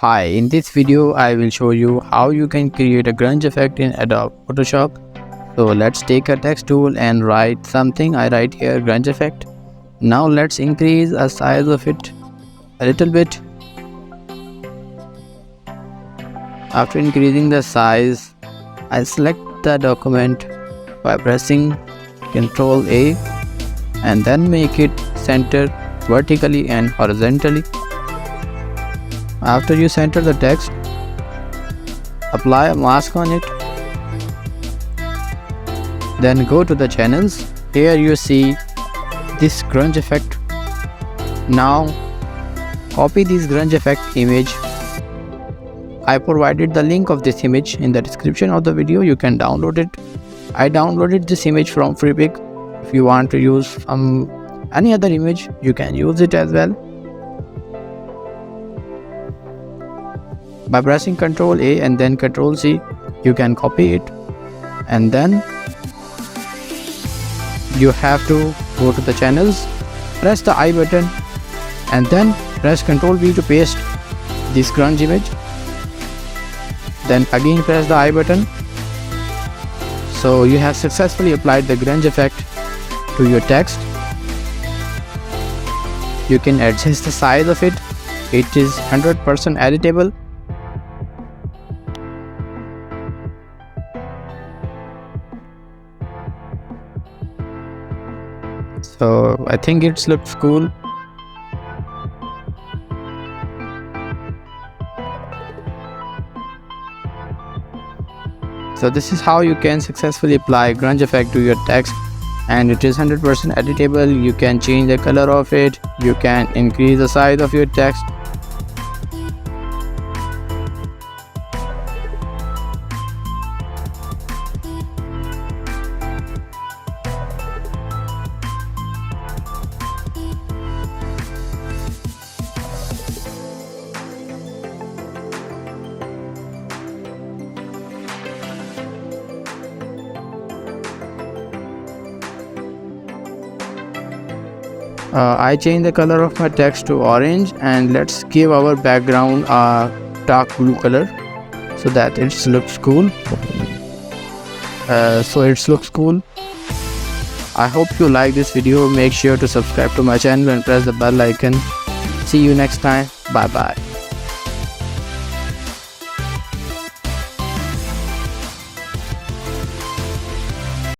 Hi, in this video I will show you how you can create a grunge effect in Adobe Photoshop. So let's take a text tool and write something. I write here grunge effect. Now let's increase the size of it a little bit. After increasing the size, I select the document by pressing Ctrl A and then make it center vertically and horizontally. After you center the text, apply a mask on it. Then go to the channels. Here you see this grunge effect. Now copy this grunge effect image. I provided the link of this image in the description of the video. You can download it. I downloaded this image from Freepik. If you want to use any other image, you can use it as well. By pressing Ctrl A and then Ctrl C, you can copy it, and then you have to go to the channels, press the I button, and then press Ctrl V to paste this grunge image. Then again press the I button. So you have successfully applied the grunge effect to your text. You can adjust the size of it. It is 100% editable. So I think it looks cool. So this is how you can successfully apply grunge effect to your text, and it is 100% editable. You can change the color of it. You can increase the size of your text. I change the color of my text to orange, and let's give our background a dark blue color so that it looks cool. I hope you like this video. Make sure to subscribe to my channel and press the bell icon. See you next time. Bye bye.